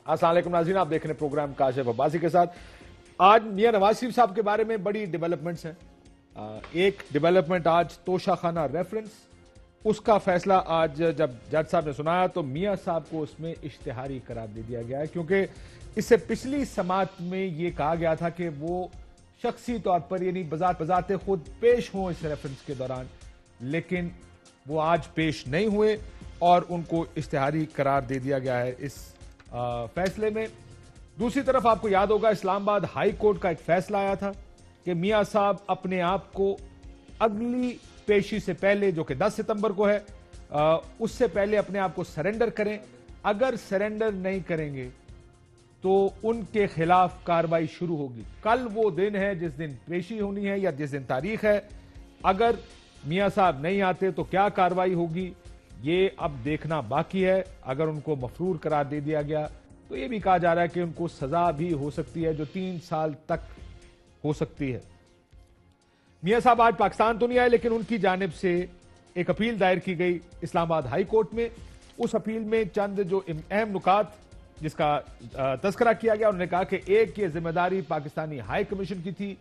السلام علیکم ناظرین، آپ دیکھ رہے ہیں پروگرام کاشف عباسی کے ساتھ۔ آج میاں نواز شریف صاحب کے بارے میں بڑی ڈیولپمنٹس ہیں۔ ایک ڈیولپمنٹ آج توشہ خانہ ریفرنس، اس کا فیصلہ آج جب جج صاحب نے سنایا تو میاں صاحب کو اس میں اشتہاری قرار دے دیا گیا ہے، کیونکہ اس سے پچھلی سماعت میں یہ کہا گیا تھا کہ وہ شخصی طور پر یعنی بذات خود پیش ہوں اس ریفرنس کے دوران، لیکن وہ آج پیش نہیں ہوئے اور ان کو اشتہاری قرار دے دیا گیا ہے اس فیصلے میں۔ دوسری طرف آپ کو یاد ہوگا اسلام آباد ہائی کورٹ کا ایک فیصلہ آیا تھا کہ میاں صاحب اپنے آپ کو اگلی پیشی سے پہلے جو کہ 10 ستمبر کو ہے اس سے پہلے اپنے آپ کو سرنڈر کریں۔ اگر سرنڈر نہیں کریں گے تو ان کے خلاف کارروائی شروع ہوگی۔ کل وہ دن ہے جس دن پیشی ہونی ہے یا جس دن تاریخ ہے۔ اگر میاں صاحب نہیں آتے تو کیا کارروائی ہوگی یہ اب دیکھنا باقی ہے۔ اگر ان کو مفرور قرار دے دیا گیا تو یہ بھی کہا جا رہا ہے کہ ان کو سزا بھی ہو سکتی ہے جو 3 سال تک ہو سکتی ہے۔ میاں صاحب آج پاکستان تو نہیں آئے، لیکن ان کی جانب سے ایک اپیل دائر کی گئی اسلام آباد ہائی کورٹ میں۔ اس اپیل میں چند جو اہم نکات جس کا تذکرہ کیا گیا، انہوں نے کہا کہ ایک یہ ذمہ داری پاکستانی ہائی کمیشن کی تھی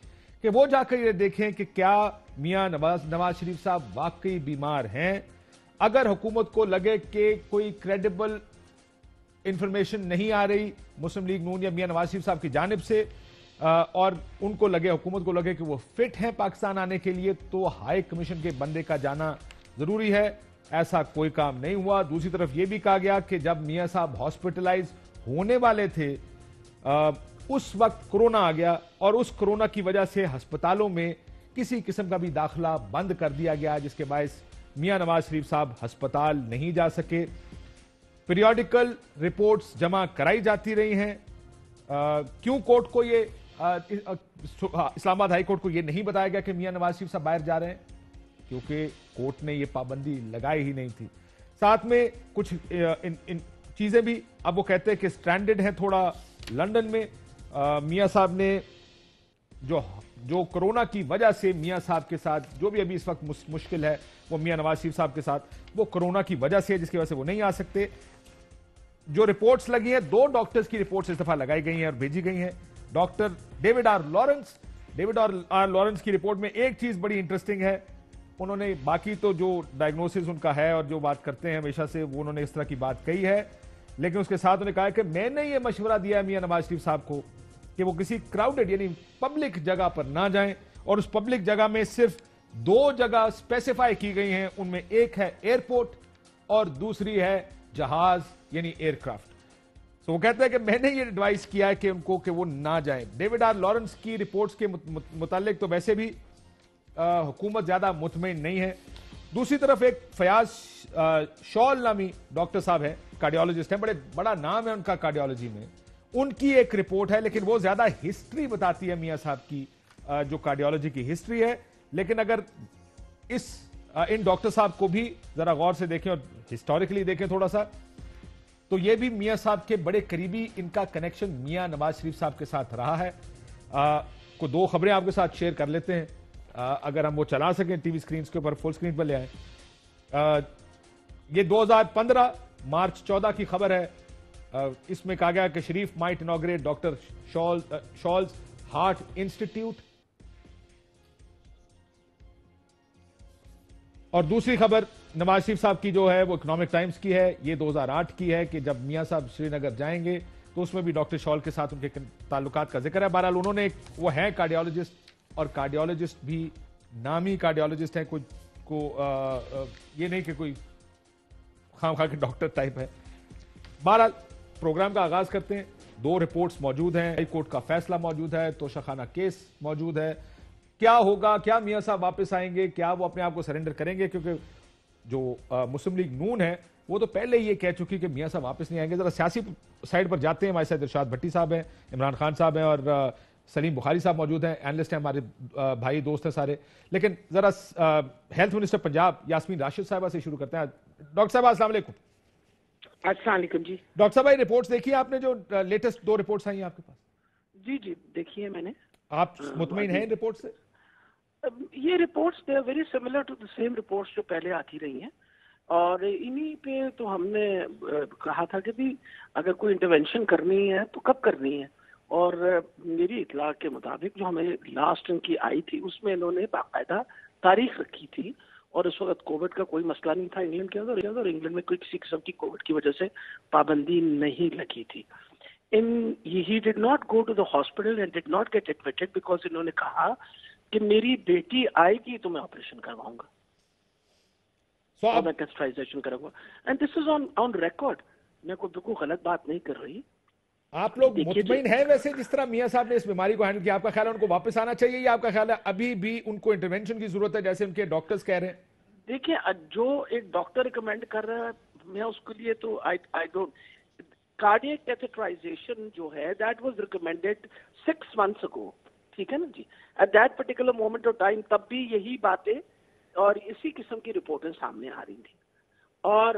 کہ وہ جا کر یہ دیکھیں کہ کیا میاں نواز شریف صاحب واقعی بیمار ہیں۔ اگر حکومت کو لگے کہ کوئی کریڈیبل انفارمیشن نہیں آ رہی مسلم لیگ نون یا میاں نواز شریف صاحب کی جانب سے اور ان کو لگے، حکومت کو لگے کہ وہ فٹ ہیں پاکستان آنے کے لیے، تو ہائی کمیشن کے بندے کا جانا ضروری ہے۔ ایسا کوئی کام نہیں ہوا۔ دوسری طرف یہ بھی کہا گیا کہ جب میاں صاحب ہاسپٹلائز ہونے والے تھے اس وقت کرونا آ گیا اور اس کرونا کی وجہ سے ہسپتالوں میں کسی قسم کا بھی داخلہ بند کر دیا گیا، جس کے باعث میاں نواز شریف صاحب ہسپتال نہیں جا سکے۔ پیریوڈیکل رپورٹس جمع کرائی جاتی رہی ہیں۔ کیوں کورٹ کو یہ اسلام آباد ہائی کورٹ کو یہ نہیں بتایا گیا کہ میاں نواز شریف صاحب باہر جا رہے ہیں؟ کیونکہ کورٹ نے یہ پابندی لگائی ہی نہیں تھی۔ ساتھ میں کچھ چیزیں بھی اب وہ کہتے ہیں کہ سٹرینڈڈ ہیں تھوڑا لندن میں۔ میاں صاحب نے جو کرونا کی وجہ سے میاں صاحب کے ساتھ جو بھی ابھی اس وقت مشکل ہے وہ میاں نواز شریف صاحب کے ساتھ وہ کرونا کی وجہ سے ہے، جس کی وجہ سے وہ نہیں آ سکتے۔ جو رپورٹس لگی ہیں 2 ڈاکٹرز کی رپورٹس اس دفعہ لگائی گئی ہیں اور بھیجی گئی ہیں۔ ڈاکٹر ڈیوڈ آر لارنس کی رپورٹ میں ایک چیز بڑی انٹرسٹنگ ہے، انہوں نے باقی تو جو ڈائگنوسس ان کا ہے اور جو بات کرتے ہیں ہمیشہ سے وہ انہوں نے اس طرح کی بات کہی ہے، لیکن اس کے ساتھ انہوں نے کہا کہ میں نے یہ مشورہ دیا ہے میاں نواز شریف صاحب کو کہ وہ کسی کراؤڈڈ یعنی پبلک جگہ پر نہ جائیں، اور اس پبلک جگہ میں صرف 2 جگہ اسپیسیفائی کی گئی ہیں، ان میں ایک ہے ایئرپورٹ اور دوسری ہے جہاز یعنی ایئر کرافٹ۔ تو وہ کہتے ہیں کہ میں نے یہ ایڈوائز کیا ہے کہ ان کو کہ وہ نہ جائیں۔ ڈیوڈ آر لارنس کی رپورٹس کے متعلق تو ویسے بھی حکومت زیادہ مطمئن نہیں ہے۔ دوسری طرف ایک فیاض شال نامی ڈاکٹر صاحب ہیں، کارڈیولوجسٹ ہیں، بڑا نام ہے ان کا کارڈیولوجی میں۔ ان کی ایک رپورٹ ہے لیکن وہ زیادہ ہسٹری بتاتی ہے میاں صاحب کی، جو کارڈیولوجی کی ہسٹری ہے۔ لیکن اگر ان ڈاکٹر صاحب کو بھی ذرا غور سے دیکھیں اور ہسٹوریکلی دیکھیں تھوڑا سا، تو یہ بھی میاں صاحب کے بڑے قریبی ان کا کنیکشن میاں نواز شریف صاحب کے ساتھ رہا ہے۔ کو 2 خبریں آپ کے ساتھ شیئر کر لیتے ہیں اگر ہم وہ چلا سکیں ٹی وی سکرینز کے اوپر، فل سکرین پر لے آئیں۔ یہ 2015 مارچ 14 کی خبر ہے۔ اس میں کہا گیا کہ شریف مائٹ انوگریٹ ڈاکٹر شالز ہارٹ انسٹیٹیوٹ۔ اور دوسری خبر نواز شریف صاحب کی جو ہے وہ اکنامک ٹائمز کی ہے، یہ 2008 کی ہے کہ جب میاں صاحب سری نگر جائیں گے تو اس میں بھی ڈاکٹر شال کے ساتھ ان کے تعلقات کا ذکر ہے۔ بہرحال انہوں نے وہ ہیں کارڈیولوجسٹ، اور کارڈیولوجسٹ بھی نامی کارڈیولوجسٹ ہیں، یہ نہیں کہ کوئی خام خواہ کے ڈاکٹر ٹائپ ہے۔ بہرحال پروگرام کا آغاز کرتے ہیں۔ 2 رپورٹس موجود ہیں، ہائی کورٹ کا فیصلہ موجود ہے، توشہ خانہ کیس موجود ہے۔ کیا ہوگا؟ کیا میاں صاحب واپس آئیں گے؟ کیا وہ اپنے آپ کو سرنڈر کریں گے؟ کیونکہ جو مسلم لیگ نون ہے وہ تو پہلے یہ کہہ چکی کہ میاں صاحب واپس نہیں آئیں گے۔ ذرا سیاسی سائیڈ پر جاتے ہیں۔ ہمارے ساتھ ارشاد بھٹی صاحب ہیں، عمران خان صاحب ہیں اور سلیم بخاری صاحب موجود ہیں، اینالسٹ ہیں، ہمارے بھائی دوست ہیں سارے۔ لیکن ذرا ہیلتھ منسٹر پنجاب یاسمین راشد صاحبہ سے شروع کرتے ہیں۔ ڈاکٹر صاحب السلام علیکم۔ السلام علیکم جی۔ ڈاکٹر صاحب یہ رپورٹس دیکھی آپ نے جو لیٹسٹ 2 رپورٹس آئی ہیں آپ کے پاس؟ جی جی دیکھی ہے میں نے۔ آپ مطمئن ہیں ان رپورٹ سے؟ یہ reports they are very similar to the same reports جو پہلے آتی رہی ہیں، اور انہی پہ تو ہم نے کہا تھا کہ بھی اگر کوئی انٹرونشن کرنی ہے تو کب کرنی ہے. اور میری اطلاع کے مطابق جو ہمیں لاسٹ ان کی آئی تھی اس میں انہوں نے باقاعدہ تاریخ رکھی تھی, اور اس وقت کووڈ کا کوئی مسئلہ نہیں تھا انگلینڈ کے اندر, اور انگلینڈ میں کوئی کسی قسم کی کووڈ کی وجہ سے پابندی نہیں لگی تھی. He did not go to the hospital and did not get admitted because انہوں نے کہا کہ میری بیٹی آئے گی تو میں آپریشن کرواؤں گا, اور میں کیسٹرائزیشن کروں گا. And this is on record. میں کوئی بالکل غلط بات نہیں کر رہی. آپ لوگ مطمئن ہیں ویسے جس طرح میاں صاحب نے اس بیماری کو ہینڈل کیا؟ آپ کا خیال ہے ان کو واپس آنا چاہیے, یا آپ کا خیال ہے ابھی بھی ان کو انٹرونشن کی ضرورت ہے جیسے ان کے ڈاکٹرز کہہ رہے ہیں؟ دیکھیں, جو ایک ڈاکٹر ریکمینڈ کر رہا ہے میں اس کے لیے تو آئی ڈونٹ. کارڈیک کیتھیٹرائزیشن جو ہے that was recommended 6 months ago. ٹھیک ہے نا جی. At that particular moment of time تب بھی یہی باتیں اور اسی قسم کی رپورٹیں سامنے آ رہی تھیں, اور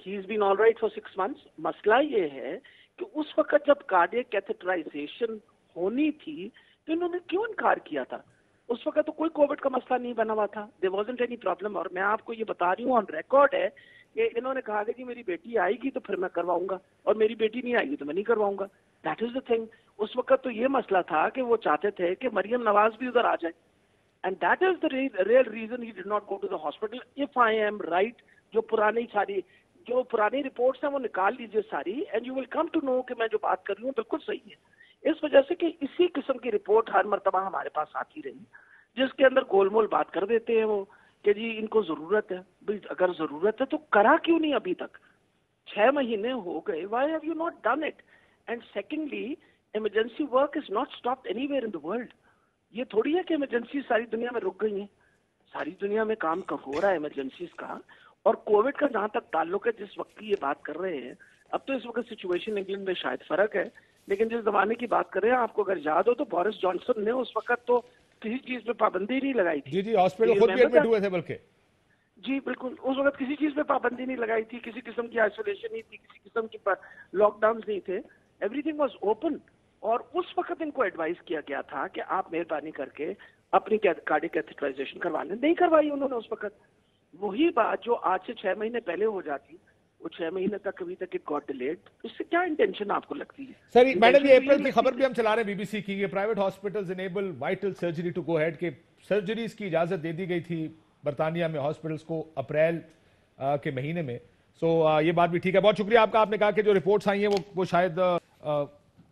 ہی از بین آل رائٹ فار 6 months. مسئلہ یہ ہے کہ اس وقت جب کارڈیک کیتھیٹرائزیشن ہونی تھی تو انہوں نے کیوں انکار کیا تھا؟ اس وقت تو کوئی کووڈ کا مسئلہ نہیں بنا ہوا تھا. there wasn't any problem. اور میں آپ کو یہ بتا رہی ہوں آن ریکارڈ ہے کہ انہوں نے کہا کہ جی میری بیٹی آئے گی تو پھر میں کرواؤں گا, اور میری بیٹی نہیں آئے گی تو میں نہیں کرواؤں گا. That is the thing. اس وقت تو یہ مسئلہ تھا کہ وہ چاہتے تھے کہ مریم نواز بھی ادھر آ جائے, and that is the real reason he did not go to the hospital. If I am right, جو پرانی رپورٹس ہیں وہ نکال لیجیے ساری, and you will come to know کہ میں جو بات کر رہی ہوں بالکل صحیح ہے. اس وجہ سے کہ اسی قسم کی رپورٹ ہر مرتبہ ہمارے پاس آتی رہی, جس کے اندر گول مول بات کر دیتے ہیں وہ کہ جی ان کو ضرورت ہے. بھائی اگر ضرورت ہے تو کرا کیوں نہیں ابھی تک؟ 6 مہینے ہو گئے. Why have you not done it? And secondly, emergency work is not stopped anywhere in the world. یہ تھوڑی ہے کہ ایمرجنسی ساری دنیا میں رک گئی ہیں. ساری دنیا میں کام ہو رہا ہے ایمرجنسیز کا. اور کووڈ کا جہاں تک تعلق ہے, جس وقت کی یہ بات کر رہے ہیں, اب تو اس وقت سچویشن انگلینڈ میں شاید فرق ہے, لیکن جس زمانے کی بات کر رہے ہیں آپ کو اگر یاد ہو تو بورس جانسن نے اس وقت تو کسی چیز پہ پابندی نہیں لگائی تھی. جی ہاسپٹل خود بھی ایڈمٹ ہوئے تھے بلکہ. جی بالکل, اس وقت کسی چیز پہ پابندی نہیں لگائی تھی, کسی قسم کی آئسولیشن نہیں تھی, کسی قسم کی لاک ڈاؤنز نہیں تھے. Every thing was open. اور اس وقت ان کو ایڈوائز کیا گیا تھا کہ آپ مہربانی کر کے اپنی کارڈیک کیتھیٹرائزیشن کروا لیں. نہیں کروائی انہوں نے اس وقت. وہی بات جو آج سے 6 مہینے پہلے ہو جاتی, وہ 6 مہینے تک ابھی تک اٹ گاٹ ڈیلیڈ. اس سے کیا انٹینشن آپ کو لگتی ہے؟ سر میڈم, یہ اپریل کی خبر بھی ہم چلا رہے ہیں BBC کی, یہ private hospitals enable vital surgery to go ahead, کے سرجریز کی اجازت دے دی گئی تھی برطانیہ میں ہاسپٹلز کو اپریل کے مہینے میں. سو یہ بات بھی ٹھیک ہے. بہت شکریہ آپ کا. آپ نے کہا کہ جو رپورٹس آئی ہیں وہ شاید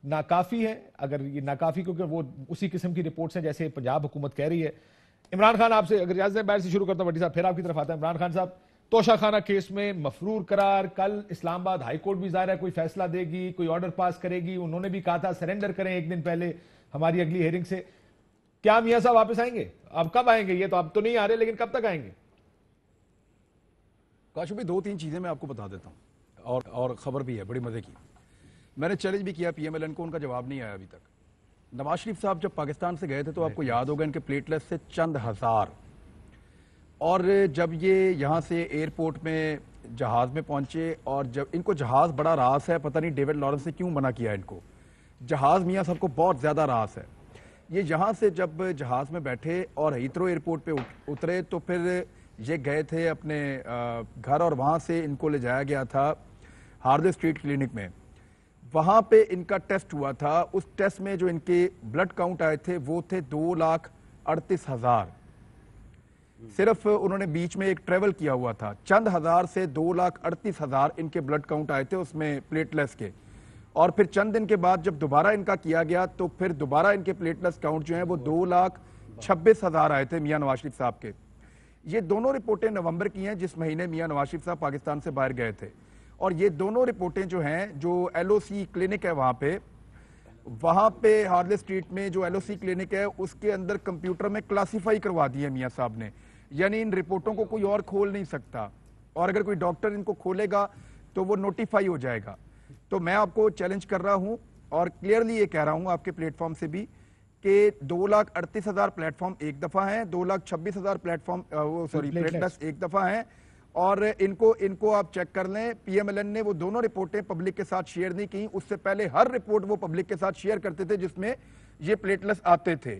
ناکافی ہیں. اگر یہ ناکافی, کیونکہ وہ اسی قسم کی رپورٹس ہیں جیسے پنجاب حکومت کہہ رہی ہے. عمران خان, آپ سے اگر اجازت ہے باہر سے شروع کرتا ہوں. بٹی صاحب پھر آپ کی طرف آتا ہے. عمران خان صاحب, توشہ خانہ کیس میں مفرور قرار, کل اسلام آباد ہائی کورٹ بھی ظاہر ہے کوئی فیصلہ دے گی, کوئی آرڈر پاس کرے گی. انہوں نے بھی کہا تھا سرنڈر کریں 1 دن پہلے ہماری اگلی ہیئرنگ سے. کیا میاں صاحب واپس آئیں گے؟ اب کب آئیں گے؟ یہ تو اب تو نہیں آ رہے, لیکن کب تک آئیں گے؟ کاشف بھائی 2-3 چیزیں میں آپ کو بتا دیتا ہوں, اور خبر بھی ہے بڑی مزے کی. میں نے چیلنج بھی کیا PMLN کو, ان کا جواب نہیں آیا ابھی تک. نواز شریف صاحب جب پاکستان سے گئے تھے تو آپ کو یاد ہوگا ان کے پلیٹلیٹس سے چند ہزار, اور جب یہ یہاں سے ایئرپورٹ میں جہاز میں پہنچے, اور جب ان کو جہاز بڑا راس ہے, پتہ نہیں ڈیوڈ لارنس نے کیوں منع کیا ان کو. جہاز میاں صاحب کو بہت زیادہ راس ہے. یہ یہاں سے جب جہاز میں بیٹھے اور ہیتھرو ایئرپورٹ پہ اترے تو پھر یہ گئے تھے اپنے گھر, اور وہاں سے ان کو لے جایا گیا تھا ہاردے اسٹریٹ کلینک میں. وہاں پہ ان کا ٹیسٹ ہوا تھا. اس ٹیسٹ میں جو ان کے بلڈ کاؤنٹ آئے تھے وہ تھے 2,38,000. صرف انہوں نے بیچ میں ایک ٹریول کیا ہوا تھا, چند ہزار سے 2,38,000 ان کے بلڈ کاؤنٹ آئے تھے اس میں پلیٹلیٹس کے. اور پھر چند دن کے بعد جب دوبارہ ان کا کیا گیا تو پھر دوبارہ ان کے پلیٹلیٹس کاؤنٹ جو ہیں وہ 2,26,000 آئے تھے میاں نواز شریف صاحب کے. یہ دونوں رپورٹیں نومبر کی ہیں جس مہینے میاں نواز شریف صاحب پاکستان سے باہر گئے تھے. اور یہ دونوں رپورٹیں جو ہیں, جو LOC کلینک ہے وہاں پہ ہارلے اسٹریٹ میں جو LOC کلینک ہے اس کے اندر کمپیوٹر میں کلاسیفائی کروا دی ہے میاں صاحب نے. یعنی ان رپورٹوں کو کوئی اور کھول نہیں سکتا, اور اگر کوئی ڈاکٹر ان کو کھولے گا تو وہ نوٹیفائی ہو جائے گا. تو میں آپ کو چیلنج کر رہا ہوں اور کلیئرلی یہ کہہ رہا ہوں آپ کے پلیٹ فارم سے بھی کہ 2,38,000 پلیٹ فارم ایک دفعہ ہیں, 2,26,000 پلیٹلیٹس ایک دفعہ ہیں. اور ان کو آپ چیک کر لیں. PMLN نے وہ دونوں رپورٹیں پبلک کے ساتھ شیئر نہیں کی. اس سے پہلے ہر رپورٹ وہ پبلک کے ساتھ شیئر کرتے تھے جس میں یہ پلیٹلیٹس آتے تھے.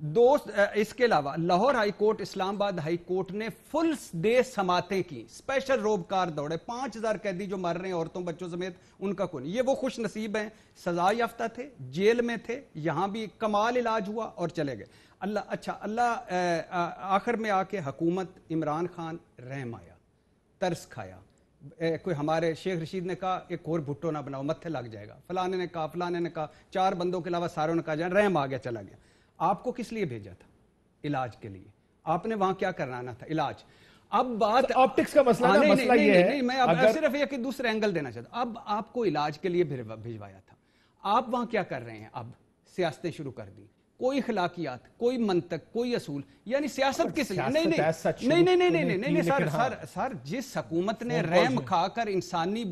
دوست اس کے علاوہ لاہور ہائی کورٹ، اسلام آباد ہائی کورٹ نے فل ڈے سماعتیں کی، اسپیشل روب کار دوڑے، 5000 قیدی جو مر رہے ہیں عورتوں بچوں سمیت، ان کا کوئی نہیں. یہ وہ خوش نصیب ہیں، سزا یافتہ تھے، جیل میں تھے، یہاں بھی کمال علاج ہوا اور چلے گئے. اللہ آخر میں آ کے حکومت عمران خان رحم آیا، ترس کھایا. کوئی ہمارے شیخ رشید نے کہا ایک اور بھٹو نہ بناؤ متھے لگ جائے گا، فلانے نے کہا 4 بندوں کے علاوہ ساروں نے کہا جائے، رحم آ گیا چلا گیا. آپ کو کس لیے بھیجا تھا؟ علاج کے لیے. آپ نے وہاں کیا کرنا تھا؟ علاج. اب بات آپٹکس کا مسئلہ یہ ہے، میں اب صرف یہ کہ دوسرے اینگل دینا چاہتا ہوں. اب آپ کو علاج کے لیے بھیجوایا تھا، آپ وہاں کیا کر رہے ہیں؟ اب سیاستیں شروع کر دی، کوئی اخلاقیات، کوئی منطق، کوئی اصول، یعنی سیاست کس لیے؟ نہیں سر، جس حکومت نے رحم کھا کر انسانی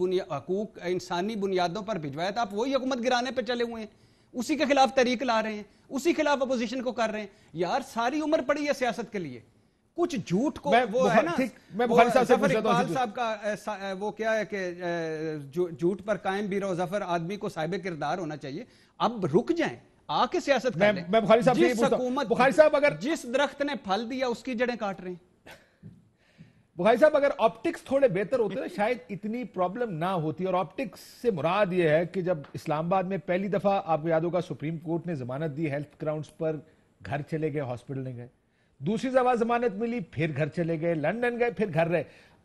بنیادوں پر بھجوایا تھا، آپ وہی حکومت گرانے پہ چلے ہوئے ہیں، اسی کے خلاف تحریک لا رہے ہیں، اسی خلاف اپوزیشن کو کر رہے ہیں. یار ساری عمر پڑی ہے سیاست کے لیے، کچھ جھوٹ کو وہ ہے نا، ظفر اقبال صاحب کا وہ کیا ہے کہ جھوٹ پر قائم بھی رہو ظفر، آدمی کو صاحب کردار ہونا چاہیے. اب رک جائیں، آ کے سیاست کر لیں. میں بخاری صاحب سے یہ پوچھتا ہوں، بخاری صاحب اگر جس درخت نے پھل دیا اس کی جڑیں کاٹ رہے ہیں. بخاری صاحب اگر آپٹکس تھوڑے بہتر ہوتے نا شاید اتنی پرابلم نہ ہوتی. اور آپٹکس سے مراد یہ ہے کہ جب اسلام آباد میں پہلی دفعہ آپ کو یاد ہوگا سپریم کورٹ نے ضمانت دی، ہیلتھ گراؤنڈز پر گھر چلے گئے، ہاسپٹل نہیں گئے. دوسری دفعہ ضمانت ملی، پھر گھر چلے گئے، لندن گئے، پھر گھر رہے.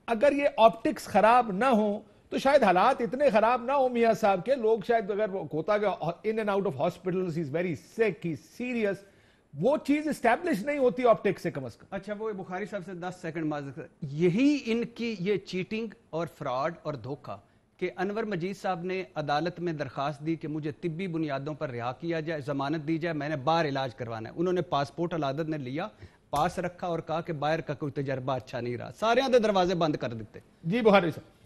اگر یہ آپٹکس خراب نہ ہو تو شاید حالات اتنے خراب نہ ہو میاں صاحب کے. لوگ شاید اگر ہوتا کہ in and out of hospitals, he is very سک، ہی از سیریس، وہ چیز اسٹیبلش نہیں ہوتی آپٹکس سے کم از کم. اچھا وہ بخاری صاحب سے 10 سیکنڈ معذرت، یہی ان کی یہ چیٹنگ اور فراڈ اور دھوکہ کہ انور مجید صاحب نے عدالت میں درخواست دی کہ مجھے طبی بنیادوں پر رہا کیا جائے، ضمانت دی جائے، میں نے باہر علاج کروانا ہے. انہوں نے پاسپورٹ عدالت نے لیا، پاس رکھا اور کہا کہ باہر کا کوئی تجربہ اچھا نہیں رہا، سارے آدھے دروازے بند کر دیتے. جی بخاری صاحب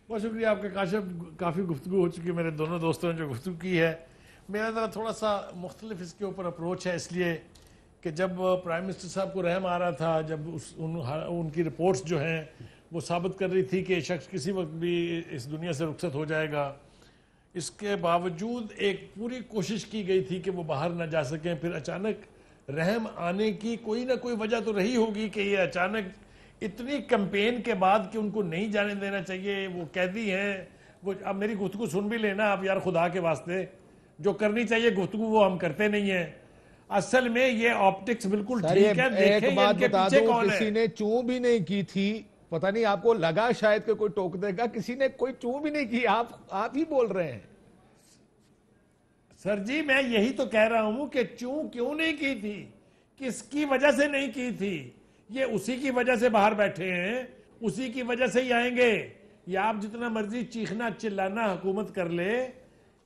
بہت شکریہ آپ کے. کاشف کافی گفتگو ہو چکی، میرے دونوں دوستوں نے جو گفتگو کی ہے، میرا ذرا تھوڑا سا مختلف اس کے اوپر اپروچ ہے. اس لیے کہ جب پرائم منسٹر صاحب کو رحم آ رہا تھا، جب ان کی رپورٹس جو ہیں وہ ثابت کر رہی تھی کہ شخص کسی وقت بھی اس دنیا سے رخصت ہو جائے گا، اس کے باوجود ایک پوری کوشش کی گئی تھی کہ وہ باہر نہ جا سکیں. پھر اچانک رحم آنے کی کوئی نہ کوئی وجہ تو رہی ہوگی کہ یہ اچانک اتنی کمپین کے بعد کہ ان کو نہیں جانے دینا چاہیے، وہ قیدی ہیں. وہ اب میری گفتگو سن بھی لینا آپ یار، خدا کے واسطے، جو کرنی چاہیے گفتگو وہ ہم کرتے نہیں ہیں. اصل میں یہ آپٹکس بالکل ٹھیک ہے. ایک بات بتا دوں، کسی نے چوں بھی نہیں کی تھی، پتہ نہیں آپ کو لگا شاید کہ کوئی ٹوک دے گا، کسی نے کوئی چوں بھی نہیں کی. آپ ہی بول رہے ہیں سر جی. میں یہی تو کہہ رہا ہوں کہ چوں کیوں نہیں کی تھی، کس کی وجہ سے نہیں کی تھی. یہ اسی کی وجہ سے باہر بیٹھے ہیں، اسی کی وجہ سے ہی آئیں گے. یا آپ جتنا مرضی چیخنا چلانا حکومت کر لے،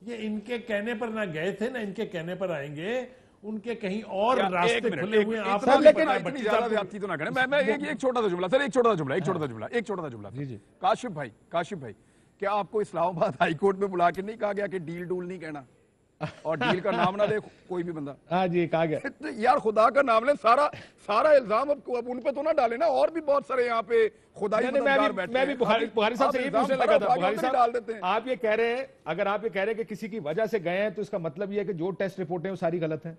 یہ ان کے کہنے پر نہ گئے تھے نہ ان کے کہنے پر آئیں گے. ان کے کہیں اور راستے کھلے ہوئے ہیں. آپ لیکن اتنی زیادہ زیادتی تو نہ کریں. میں ایک چھوٹا سا جملہ سر، ایک چھوٹا سا جملہ. جی کاشف بھائی، کیا آپ کو اسلام آباد ہائی کورٹ میں بلا کے نہیں کہا گیا کہ ڈیل ڈول نہیں کہنا اور ڈیل کا نام نہ لے کوئی بھی بندہ؟ ہاں جی کہا گیا. یار خدا کا نام لیں، سارا الزام اب ان پہ تو نہ ڈالیں نا، اور بھی بہت سارے یہاں پہ خدائی مددگار بیٹھے ہیں. میں بھی بخاری صاحب سے یہ پوچھنے لگا تھا. بخاری صاحب آپ یہ کہہ رہے ہیں، اگر آپ یہ کہہ رہے ہیں کہ کسی کی وجہ سے گئے ہیں تو اس کا مطلب یہ ہے کہ جو ٹیسٹ رپورٹیں وہ ساری غلط ہیں.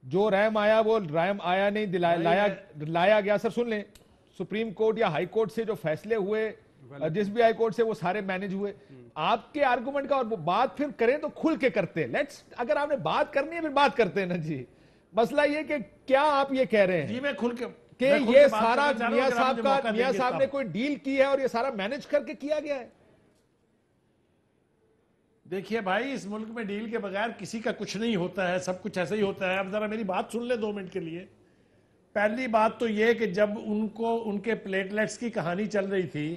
جو رحم آیا وہ رحم آیا نہیں، لایا گیا. سر سن لیں، سپریم کورٹ یا ہائی کورٹ سے جو فیصلے ہوئے، جس بھی ہائی کورٹ سے، وہ سارے مینج ہوئے. آپ کے آرگومنٹ کا اور وہ بات پھر کریں تو کھل کے کرتے ہیں. اگر آپ نے بات کرنی ہے پھر بات کرتے ہیں نا جی. مسئلہ یہ کہ کیا آپ یہ کہہ رہے ہیں جی میں کھل کے کہ یہ سارا میاں صاحب نے کوئی ڈیل کی ہے اور یہ سارا مینج کر کے کیا گیا ہے؟ دیکھیے بھائی، اس ملک میں ڈیل کے بغیر کسی کا کچھ نہیں ہوتا ہے، سب کچھ ایسا ہی ہوتا ہے. اب ذرا میری بات سن لیں 2 منٹ کے لیے. پہلی بات تو یہ کہ جب ان کے پلیٹلیٹس کی کہانی چل رہی تھی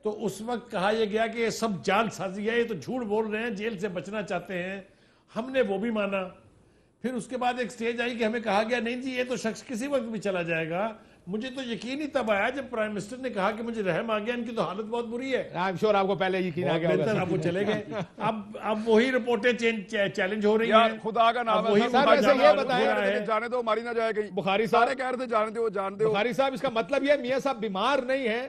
تو اس وقت کہا یہ گیا کہ یہ سب جعل سازی ہے، یہ تو جھوٹ بول رہے ہیں، جیل سے بچنا چاہتے ہیں. ہم نے وہ بھی مانا. پھر اس کے بعد ایک سٹیج آئی کہ ہمیں کہا گیا نہیں جی یہ تو شخص کسی وقت بھی چلا جائے گا. مجھے تو یقین ہی تب آیا جب پرائم منسٹر نے کہا کہ مجھے رحم آ گیا، ان کی تو حالت بہت بری ہے. I'm sure آپ کو پہلے یقین آ گیا ہوگا. اب وہ چلے گئے. اب وہی رپورٹیں چیلنج ہو رہی ہیں. خدا کا نام ہے یہ بتائیں، جانے دو ماری نہ جائے گئی. بخاری صاحب کہہ رہے تھے جانے دو. بخاری صاحب اس کا مطلب یہ میاں صاحب بیمار نہیں ہے،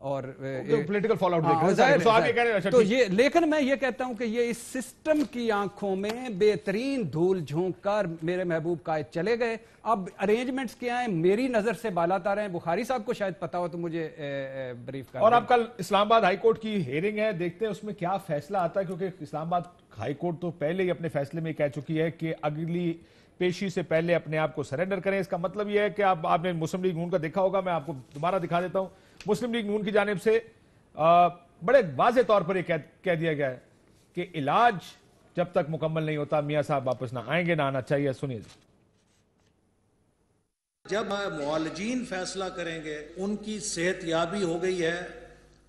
اور پولیٹیکل فال آؤٹ تو یہ، لیکن میں یہ کہتا ہوں کہ یہ اس سسٹم کی آنکھوں میں بہترین دھول جھونک کر میرے محبوب قائد چلے گئے. اب ارینجمنٹس کیا ہیں میری نظر سے بالا تار ہیں. بخاری صاحب کو شاید پتا ہو تو مجھے بریف کر. اور اب کل اسلام آباد ہائی کورٹ کی ہیئرنگ ہے, دیکھتے ہیں اس میں کیا فیصلہ آتا ہے, کیونکہ اسلام آباد ہائی کورٹ تو پہلے ہی اپنے فیصلے میں کہہ چکی ہے کہ اگلی پیشی سے پہلے اپنے آپ کو سرنڈر کریں. اس کا مطلب یہ ہے کہ آپ نے مسلم لیگ نون کا دیکھا ہوگا, میں آپ کو دوبارہ دکھا دیتا ہوں. مسلم لیگ نون کی جانب سے بڑے واضح طور پر یہ کہہ دیا گیا ہے کہ علاج جب تک مکمل نہیں ہوتا میاں صاحب واپس نہ آئیں گے, نہ آنا چاہیے. سنیے جی. جب معالجین فیصلہ کریں گے ان کی صحت یابی ہو گئی ہے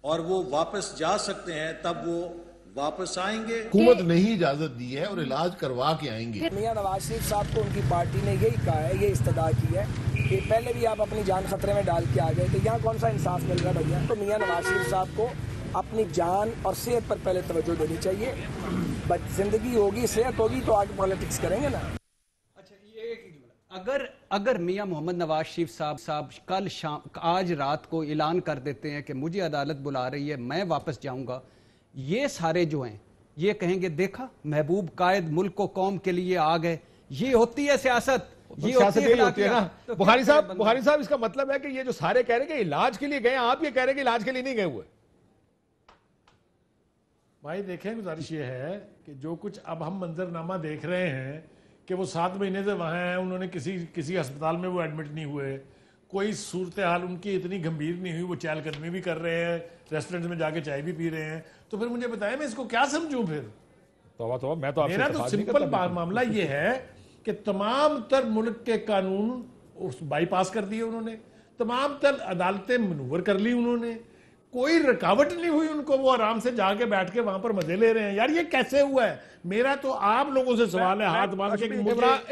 اور وہ واپس جا سکتے ہیں, تب وہ واپس آئیں گے. حکومت نے ہی اجازت دی ہے اور علاج کروا کے آئیں گے. میاں نواز شریف صاحب کو ان کی پارٹی نے یہی کہا ہے, یہ استدعا کی ہے کہ پہلے بھی آپ اپنی جان خطرے میں ڈال کے آ گئے, تو یہاں کون سا انصاف مل رہا ہے بھیا؟ تو میاں نواز شریف صاحب کو اپنی جان اور صحت پر پہلے توجہ دینی چاہیے. بس زندگی ہوگی, صحت ہوگی تو آگے پالیٹکس کریں گے نا. اگر میاں محمد نواز شریف صاحب کل شام آج رات کو اعلان کر دیتے ہیں کہ مجھے عدالت بلا رہی ہے, میں واپس جاؤں گا, یہ سارے جو ہیں یہ کہیں گے دیکھا محبوب قائد ملک و قوم کے لیے آ گئے. یہ ہوتی ہے سیاست, یہ ہوتی ہے نا. بخاری صاحب اس کا مطلب ہے کہ یہ جو سارے کہہ رہے ہیں کہ علاج کے لیے گئے, آپ یہ کہہ رہے ہیں کہ علاج کے لیے نہیں گئے ہوئے. بھائی دیکھیں, گزارش یہ ہے کہ جو کچھ اب ہم منظرنامہ دیکھ رہے ہیں کہ وہ 7 مہینے سے وہاں ہیں, انہوں نے کسی ہسپتال میں وہ ایڈمٹ نہیں ہوئے, کوئی صورتحال ان کی اتنی گمبھیر نہیں ہوئی, وہ چہل قدمی بھی کر رہے ہیں, ریسٹورنٹ میں جا کے چائے بھی پی رہے ہیں, تو پھر مجھے بتائیں میں اس کو کیا سمجھوں؟ پھر میرا تو سمپل معاملہ یہ ہے کہ تمام تر ملک کے قانون بائی پاس کر دیے انہوں نے, تمام تر عدالتیں منور کر لی انہوں نے, کوئی رکاوٹ نہیں ہوئی ان کو, وہ آرام سے جا کے بیٹھ کے وہاں پر مزے لے رہے ہیں. یار یہ کیسے ہوا ہے؟ میرا تو آپ لوگوں سے سوال ہے ہاتھ باندھ کے.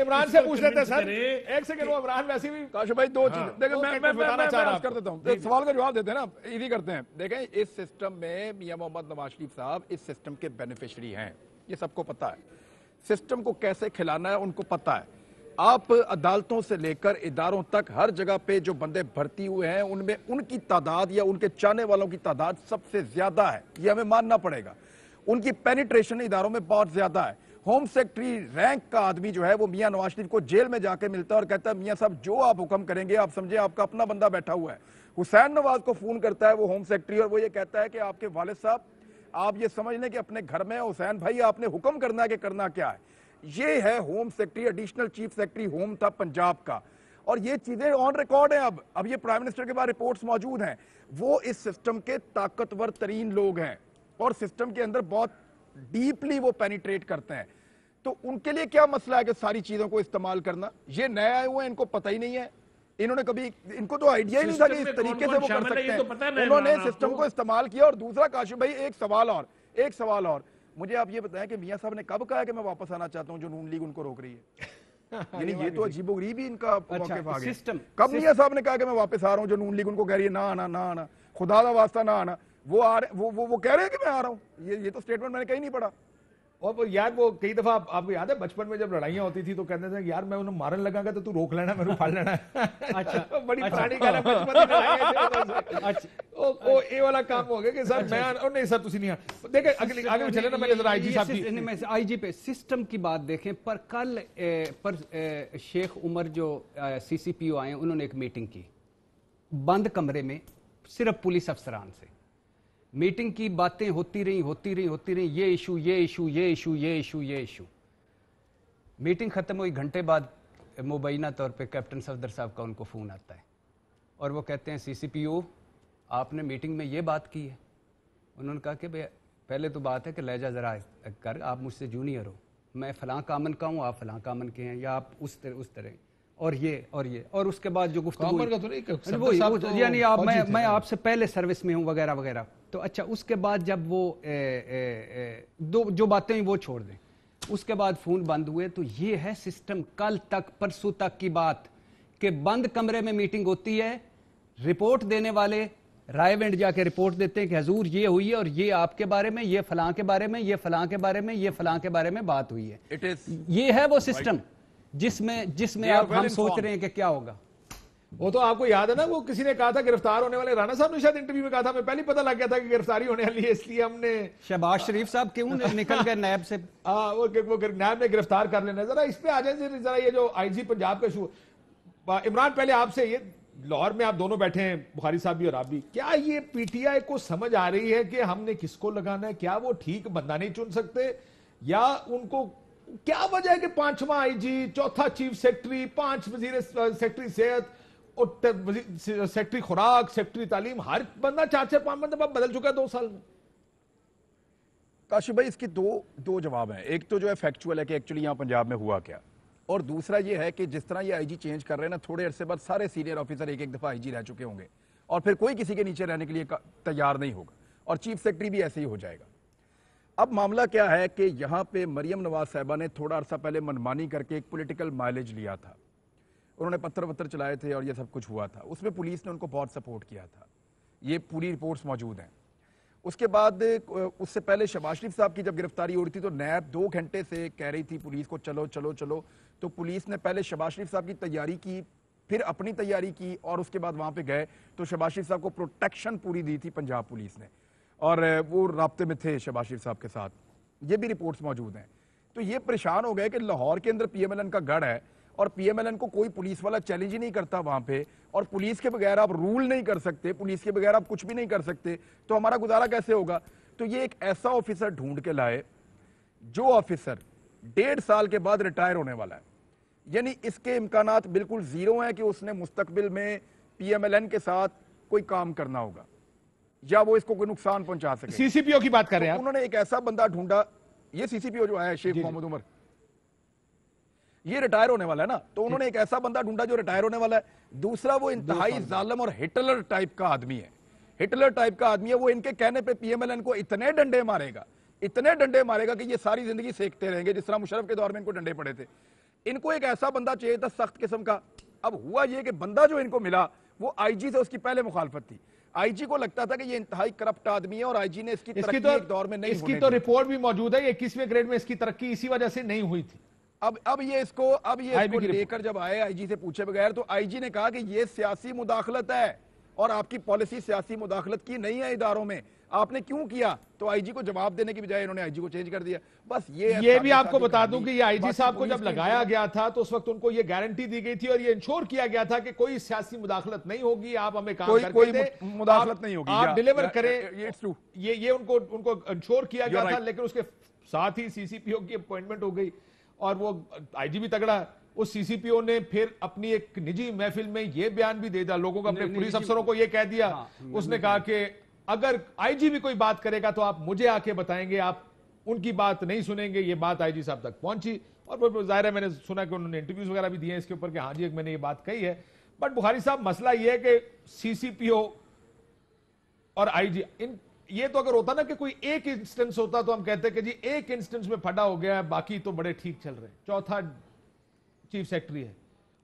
عمران سے پوچھ لیتے ہیں سر, ایک سیکنڈ. وہ عمران ویسے بھی کاشف بھائی دو چیز دیکھیں, میں عرض کر دیتا ہوں, ایک سوال کا جواب دیتے ہیں نا, ایزی کرتے ہیں. دیکھیں اس سسٹم میں میاں محمد نواز شریف صاحب اس سسٹم کے بینیفیشری ہیں, یہ سب کو پتا ہے. سسٹم کو کیسے کھلانا ہے ان کو پتا ہے. آپ عدالتوں سے لے کر اداروں تک ہر جگہ پہ جو بندے بھرتی ہوئے ہیں ان میں ان کی تعداد یا ان کے چاہنے والوں کی تعداد سب سے زیادہ ہے, یہ ہمیں ماننا پڑے گا. ان کی پینیٹریشن اداروں میں بہت زیادہ ہے. ہوم سیکٹری رینک کا آدمی جو ہے وہ میاں نواز شریف کو جیل میں جا کے ملتا ہے اور کہتا ہے میاں صاحب جو آپ حکم کریں گے, آپ سمجھیں آپ کا اپنا بندہ بیٹھا ہوا ہے. حسین نواز کو فون کرتا ہے وہ ہوم سیکٹری, اور وہ یہ کہتا ہے کہ آپ کے والد صاحب آپ یہ سمجھ لیں کہ اپنے گھر میں حسین بھائی آپ نے حکم کرنا ہے کہ کرنا کیا ہے. یہ ہے home secretary, additional chief secretary home تھا پنجاب کا, اور یہ چیزیں آن ریکارڈ ہیں. اب یہ پرائم منسٹر کے بعد رپورٹس موجود ہیں. وہ اس سسٹم کے طاقتور ترین لوگ ہیں اور سسٹم کے اندر بہت ڈیپلی وہ پینیٹریٹ کرتے ہیں. تو ان کے لیے کیا مسئلہ ہے کہ ساری چیزوں کو استعمال کرنا؟ یہ نئے آئے ہوئے ہیں, ان کو پتہ ہی نہیں ہے, انہوں نے کبھی, ان کو تو آئیڈیا ہی نہیں تھا کہ اس طریقے سے وہ کر سکتے ہیں. انہوں نے سسٹم کو استعمال کیا. اور دوسرا کاشف بھائی ایک سوال اور مجھے آپ یہ بتائیں کہ میاں صاحب نے کب کہا کہ میں واپس آنا چاہتا ہوں جو نون لیگ ان کو روک رہی ہے؟ یعنی یہ تو عجیب و غریب ہی ان کا موقف آ گیا. کب میاں صاحب نے کہا کہ میں واپس آ رہا ہوں جو نون لیگ ان کو کہہ رہی ہے نہ آنا, خدا دا واسطہ نہ آنا؟ وہ کہہ رہے ہیں کہ میں آ رہا ہوں. یہ تو سٹیٹمنٹ میں نے کہیں نہیں پڑھا. اور یار وہ کئی دفعہ آپ کو یاد ہے بچپن میں جب لڑائیاں ہوتی تھی تو کہتے تھے یار میں انہیں مارن لگا گا تو روک لینا, میں پھاڑ لینا. بڑی پرانی گل ہے, بچپن کی لڑائیاں. یہ والا کام ہو گیا کہ سر میں نہیں سر تسی نہیں. دیکھیں آگے چلے نا, میں نے ذرا آئی جی صاحب کی آئی جی پہ سسٹم کی بات دیکھیں. پر کل شیخ عمر جو سی سی پی او آئے ہیں انہوں نے ایک میٹنگ کی بند کمرے میں صرف پولیس افسران سے. میٹنگ کی باتیں ہوتی رہی, یہ ایشو. میٹنگ ختم ہوئی, گھنٹے بعد مبینہ طور پہ کیپٹن صفدر صاحب کا ان کو فون آتا ہے اور وہ کہتے ہیں سی سی پی او آپ نے میٹنگ میں یہ بات کی ہے. انہوں نے کہا کہ پہلے تو بات ہے کہ لہجہ ذرا کر, آپ مجھ سے جونیئر ہو, میں فلاں کامن کا ہوں, آپ فلاں کامن کے ہیں, یا آپ اس طرح اور اس کے بعد جو گفتگو یعنی میں آپ سے پہلے سروس میں ہوں وغیرہ وغیرہ. تو اچھا اس کے بعد جب وہ جو باتیں وہ چھوڑ دیں, اس کے بعد فون بند ہوئے. تو یہ ہے سسٹم. کل تک پرسوں تک کی بات کہ بند کمرے میں میٹنگ ہوتی ہے, رپورٹ دینے والے رائے ونڈ جا کے رپورٹ دیتے ہیں کہ حضور یہ ہوئی ہے اور یہ آپ کے بارے میں, یہ فلاں کے بارے میں, یہ فلاں کے بارے میں, یہ فلاں کے بارے میں بات ہوئی ہے. یہ ہے وہ سسٹم جس میں آپ ہم سوچ رہے ہیں کہ کیا ہوگا. وہ تو آپ کو یاد ہے نا, وہ کسی نے کہا تھا گرفتار ہونے والے, رانا صاحب نے شاید انٹرویو میں کہا تھا, میں پہلے پتہ لگ گیا تھا کہ گرفتاری ہونے والی ہے, اس لیے ہم نے شہباز شریف صاحب کیوں نکل گئے نیب سے, وہ نیب نے گرفتار کر لینا. ذرا اس پہ آ جائیں ذرا, یہ جو آئی جی پنجاب کا ایشو. عمران پہلے آپ سے, یہ لاہور میں آپ دونوں بیٹھے ہیں, بخاری صاحب بھی اور آپ بھی, کیا یہ پی ٹی آئی کو سمجھ آ رہی ہے کہ ہم نے کس کو لگانا ہے؟ کیا وہ ٹھیک بندہ نہیں چن سکتے, یا ان کو کیا وجہ ہے کہ 5واں آئی جی, 4تھا چیف سیکرٹری, 5 وزیر سیکرٹری صحت اور سیکرٹری خوراک, سیکرٹری تعلیم, ہر بندہ 4-5 بندہ بدل چکا ہے 2 سال میں. کاشف بھائی اس کی دو جواب ہیں. ایک تو جو ہے فیکچول ہے کہ ایکچولی یہاں پنجاب میں ہوا کیا, اور دوسرا یہ ہے کہ جس طرح یہ آئی جی چینج کر رہے ہیں نا, تھوڑے عرصے بعد سارے سینئر آفیسر ایک دفعہ آئی جی رہ چکے ہوں گے, اور پھر کوئی کسی کے نیچے رہنے کے لیے تیار نہیں ہوگا, اور چیف سیکرٹری بھی ایسے ہی ہو جائے گا. اب معاملہ کیا ہے کہ یہاں پہ مریم نواز صاحبہ نے تھوڑا عرصہ پہلے منمانی کر کے ایک پولیٹیکل مائلیج لیا تھا, انہوں نے پتھر وتر چلائے تھے اور یہ سب کچھ ہوا تھا, اس میں پولیس نے ان کو بہت سپورٹ کیا تھا, یہ پوری رپورٹس موجود ہیں. اس کے بعد اس سے پہلے شہباز شریف صاحب کی جب گرفتاری ہو رہی تھی تو نیب 2 گھنٹے سے کہہ رہی تھی پولیس کو چلو چلو چلو, تو پولیس نے پہلے شہباز شریف صاحب کی تیاری کی, پھر اپنی تیاری کی, اور اس کے بعد وہاں پہ گئے تو شہباز شریف صاحب کو پروٹیکشن پوری دی تھی پنجاب پولیس نے, اور وہ رابطے میں تھے شہباز شریف صاحب کے ساتھ, یہ بھی رپورٹس موجود ہیں. تو یہ پریشان ہو گئے کہ لاہور کے اندر پی ایم ایل این کا گڑھ ہے, اور پی ایم ایل این کو کوئی پولیس والا چیلنج ہی نہیں کرتا وہاں پہ, اور پولیس کے بغیر آپ رول نہیں کر سکتے, پولیس کے بغیر آپ کچھ بھی نہیں کر سکتے, تو ہمارا گزارا کیسے ہوگا؟ تو یہ ایک ایسا آفیسر ڈھونڈ کے لائے جو آفیسر 1.5 سال کے بعد ریٹائر ہونے والا ہے, یعنی اس کے امکانات بالکل زیرو ہیں کہ اس نے مستقبل میں پی ایم ایل این کے ساتھ کوئی کام کرنا ہوگا یا وہ اس کو کوئی نقصان پہنچا سکے. سی سی پی او کی بات کر رہے ہیں انہوں نے ایک ایسا بندہ ڈھونڈا, یہ سی سی پی او جو ہے شیخ محمد عمر, یہ ریٹائر ہونے والا ہے نا, تو انہوں نے ایک ایسا بندہ ڈھونڈا جو ریٹائر ہونے والا ہے. دوسرا وہ انتہائی ظالم اور ہٹلر ٹائپ کا آدمی ہے, ہٹلر ٹائپ کا آدمی ہے, وہ ان کے کہنے پہ پی ایم ایل این کو اتنے ڈنڈے مارے گا کہ یہ ساری زندگی سیکھتے رہیں گے, جس طرح مشرف کے دور میں ان کو ڈنڈے پڑے تھے. ان کو ایک ایسا بندہ چاہیے تھا سخت قسم کا. اب ہوا یہ کہ بندہ جو ان کو ملا وہ آئی جی سے اس کی پہلے مخالفت تھی, آئی جی کو لگتا تھا کہ یہ انتہائی کرپٹ آدمی ہے, اور آئی جی نے اس کی ترقی ایک دور میں نہیں ہونے دی. اس کی تو رپورٹ بھی موجود ہے, 21ویں گریڈ میں اس کی ترقی اسی وجہ سے نہیں ہوئی تھی. اب یہ اس کو لے کر جب آئے آئی جی سے پوچھے بغیر, تو آئی جی نے کہا کہ یہ سیاسی مداخلت ہے, اور آپ کی پالیسی سیاسی مداخلت کی نہیں ہے اداروں میں, آپ نے کیوں کیا؟ تو آئی جی کو جواب دینے کی بجائے انہوں نے آئی جی کو چینج کر دیا. بس یہ بھی آپ کو بتا دوں کہ یہ آئی جی صاحب کو جب لگایا گیا تھا تو اس وقت ان کو یہ گارنٹی دی گئی تھی اور یہ انشور کیا گیا تھا کہ کوئی سیاسی مداخلت نہیں ہوگی, آپ ہمیں کام کر کے دیں, مداخلت نہیں ہوگی, آپ ڈیلیور کریں, یہ ان کو انشور کیا گیا تھا. لیکن اس کے ساتھ ہی سی سی پی او کی اپوائنٹمنٹ ہو گئی, اور وہ آئی جی بھی تگڑا, اس سی سی پی او نے پھر اپنی ایک نجی محفل میں یہ بیان بھی دے دیا لوگوں کو, اپنے پولیس افسروں کو یہ کہہ دیا, اس نے کہا کہ اگر آئی جی بھی کوئی بات کرے گا تو آپ مجھے آ کے بتائیں گے, آپ ان کی بات نہیں سنیں گے. یہ بات آئی جی صاحب تک پہنچی, اور ظاہر ہے میں نے سنا کہ انہوں نے انٹرویوز وغیرہ بھی دیے ہیں اس کے اوپر کہ ہاں جی میں نے یہ بات کہی ہے. بٹ بخاری صاحب مسئلہ یہ ہے کہ سی سی پی او اور آئی جی, یہ تو اگر ہوتا نا کہ کوئی ایک انسٹنس ہوتا تو ہم کہتے کہ جی ایک انسٹنس میں پھٹا ہو گیا ہے, باقی تو بڑے ٹھیک چل رہے ہیں. 4تھا چیف سیکرٹری ہے,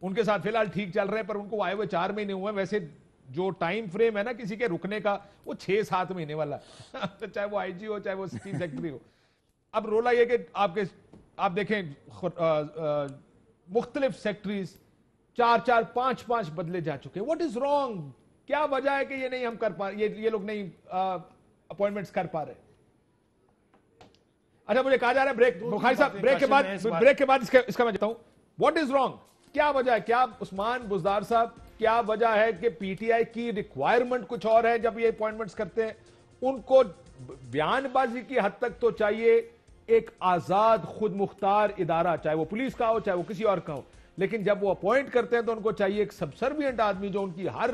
ان کے ساتھ فی الحال ٹھیک چل رہے ہیں, پر ان کو آئے ہوئے 4 مہینے ہوئے. ویسے جو ٹائم فریم ہے نا کسی کے رکنے کا وہ 6-7 مہینے والا ہے, چاہے وہ آئی جی ہو چاہے وہ چیف سیکرٹری ہو. اب رولا یہ کہ آپ دیکھیں مختلف سیکرٹریز 4-5 بدلے جا چکے. What is wrong? کیا وجہ ہے کہ یہ نہیں ہم کر پا رہے, یہ لوگ نہیں اپوائنٹمنٹس کر پا رہے؟ اچھا مجھے کہا جا رہا ہے بریک, بخاری صاحب بریک کے بعد اس کا میں جاتا ہوں. What is wrong? کیا وجہ ہے؟ کیا عثمان بزدار صاحب کیا وجہ ہے کہ پی ٹی آئی کی ریکوائرمنٹ کچھ اور ہے جب یہ اپوائنٹمنٹس کرتے ہیں؟ ان کو بیان بازی کی حد تک تو چاہیے ایک آزاد خود مختار ادارہ, چاہے وہ پولیس کا ہو چاہے وہ کسی اور کا ہو, لیکن جب وہ اپوائنٹ کرتے ہیں تو ان کو چاہیے ایک سبسروینٹ آدمی جو ان کی ہر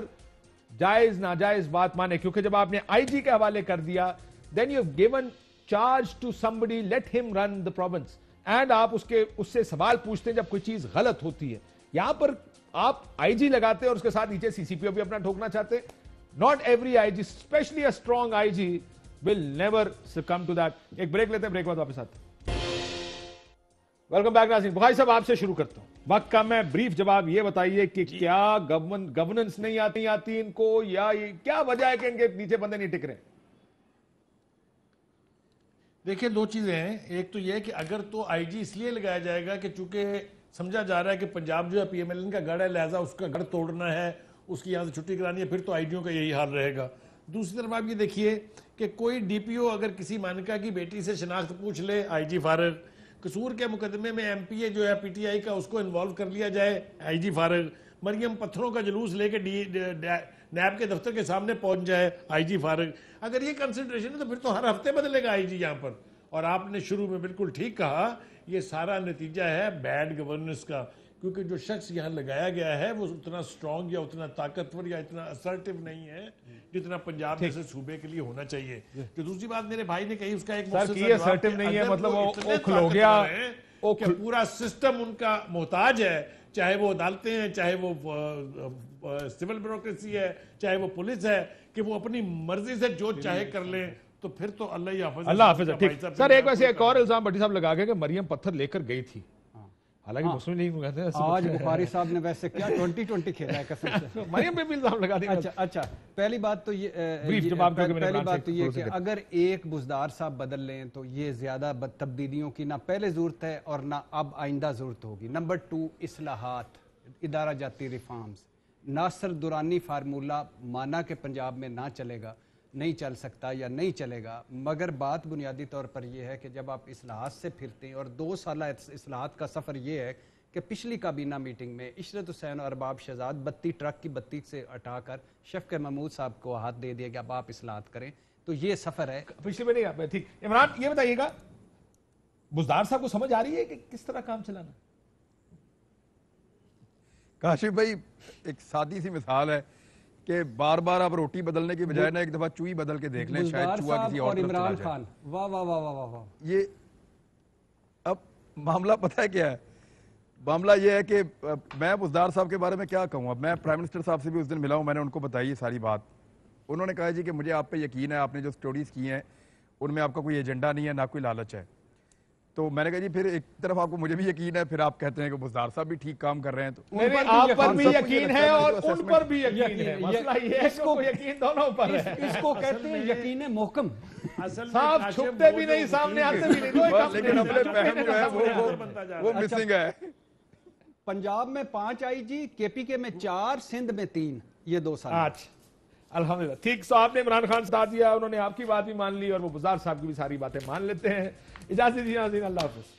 جائز ناجائز بات مانے. کیونکہ جب آپ نے آئی جی کے حوالے کر دیا, then you have given charge to somebody, let him run the province, and آپ اس سے سوال پوچھتے ہیں جب کوئی چیز غلط ہوتی ہے. یہاں پر آپ آئی جی لگاتے ہیں اور اس کے ساتھ نیچے سی سی پی او بھی اپنا ٹھوکنا چاہتے ہیں. Not every IG, especially a strong IG, will never succumb to that. ایک بریک لیتے ہیں, بریک بعد واپس آتے ہیں. ویلکم بیک ناظرین. بخاری صاحب آپ سے شروع کرتا ہوں, وقت کم ہے, بریف جواب یہ بتائیے کہ کیا گورننس نہیں آتی ان کو, یا کیا وجہ ہے کہ ان کے نیچے بندے نہیں ٹک رہے؟ دیکھیں 2 چیزیں ہیں. ایک تو یہ کہ اگر تو آئی جی اس لیے لگایا جائے گا کہ چونکہ سمجھا جا رہا ہے کہ پنجاب جو ہے پی ایم ایل این کا گڑھ ہے, لہٰذا اس کا گڑھ توڑنا ہے اس کی یہاں سے چھٹی کرانی ہے، پھر تو آئی جیوں کا یہی حال رہے گا۔ دوسری طرف آپ یہ دیکھیے کہ کوئی ڈی پی او اگر کسی مانکا کی بیٹی سے شناخت پوچھ لے، آئی جی فارغ، قصور کے مقدمے میں ایم پی اے جو ہے پی ٹی آئی کا اس کو انوالو کر لیا جائے، آئی جی فارغ، مریم پتھروں کا جلوس لے کے نیب کے دفتر کے سامنے پہنچ جائے، آئی جی فارغ۔ اگر یہ کنسنٹریشن ہے تو پھر تو ہر ہفتے بدلے گا آئی جی یہاں پر۔ اور آپ نے شروع میں بالکل ٹھیک کہا، یہ سارا نتیجہ ہے بیڈ گورننس کا، کیونکہ جو شخص یہاں لگایا گیا ہے وہ اتنا سٹرونگ یا اتنا طاقتور یا اتنا اسرٹیو نہیں ہے جتنا پنجاب جیسے صوبے کے لیے ہونا چاہیے۔ جو دوسری بات میرے بھائی نے کہی اس کا ایک اسرٹیو نہیں ہے، مطلب وہ کھلو گیا کہ پورا سسٹم ان کا محتاج ہے، چاہے وہ عدالتیں ہیں، چاہے وہ سول بیوروکریسی ہے، چاہے وہ پولیس ہے، کہ وہ اپنی مرضی سے جو چاہے کر لیں، تو پھر تو اللہ ہی حافظ۔ اللہ حافظ۔ ٹھیک سر، ایک ویسے ایک اور الزام بھٹی صاحب لگا گئے کہ مریم پتھر لے کر گئی تھی، حالانکہ مسلم لیگ کہتے ہیں آج بخاری صاحب نے ویسے کیا 2020 کھیلا ہے قسم سے، مریم پہ بھی الزام لگا دیا۔ اچھا پہلی بات تو یہ کہ اگر ایک بزدار صاحب بدل لیں تو یہ زیادہ تبدیلیوں کی نہ پہلے ضرورت ہے اور نہ اب آئندہ ضرورت ہوگی۔ نمبر 2، اصلاحات، ادارہ جاتی ریفارمز۔ ناصر درانی فارمولہ مانا کہ پنجاب میں نہ چلے گا، نہیں چل سکتا یا نہیں چلے گا، مگر بات بنیادی طور پر یہ ہے کہ جب آپ اصلاحات سے پھرتے ہیں، اور 2 سالہ اصلاحات کا سفر یہ ہے کہ پچھلی کابینہ میٹنگ میں عشرت حسین اور ارباب شہزاد 32 ٹرک کی 32 سے ہٹا کر شفق محمود صاحب کو ہاتھ دے دیا کہ اب آپ اصلاحات کریں، تو یہ سفر ہے۔ پچھلی میں نہیں، ٹھیک۔ عمران یہ بتائیے گا، بزدار صاحب کو سمجھ آ رہی ہے کہ کس طرح کام چلانا؟ کاشف بھائی ایک سادی سی مثال ہے کہ بار بار آپ روٹی بدلنے کی بجائے نا ایک دفعہ چوئی بدل کے دیکھ لیں، شاید چوہا کسی اور طرف چلا جائے۔ خان، واہ واہ واہ واہ واہ۔ یہ اب معاملہ پتہ ہے کیا ہے؟ معاملہ یہ ہے کہ میں بزدار صاحب کے بارے میں کیا کہوں، اب میں پرائم منسٹر صاحب سے بھی اس دن ملا ہوں، میں نے ان کو بتائی یہ ساری بات۔ انہوں نے کہا جی کہ مجھے آپ پہ یقین ہے، آپ نے جو سٹوریز کی ہیں ان میں آپ کا کوئی ایجنڈا نہیں ہے، نہ کوئی لالچ ہے۔ تو میں نے کہا جی پھر ایک طرف آپ کو مجھے بھی یقین ہے، پھر آپ کہتے ہیں کہ بزدار صاحب بھی ٹھیک کام کر رہے ہیں، تو آپ پر بھی یقین ہے اور ان پر بھی یقین ہے، مسئلہ یہ ہے کہ یقین دونوں پر ہے۔ اس کو کہتے ہیں یقین محکم۔ صاحب چھپتے بھی نہیں، سامنے آتے بھی نہیں، لیکن اپنے فہم جو ہے وہ مسنگ ہے۔ پنجاب میں 5 آئی جی، کے پی کے میں 4، سندھ میں 3، یہ 2 سال۔ اچھا الحمدللہ ٹھیک۔ سو آپ نے عمران خان سے دیا، انہوں نے آپ کی بات بھی مان لی اور وہ بزدار صاحب کی بھی ساری باتیں مان لیتے ہیں۔ اجازت دیجیے ناظرین، اللہ حافظ۔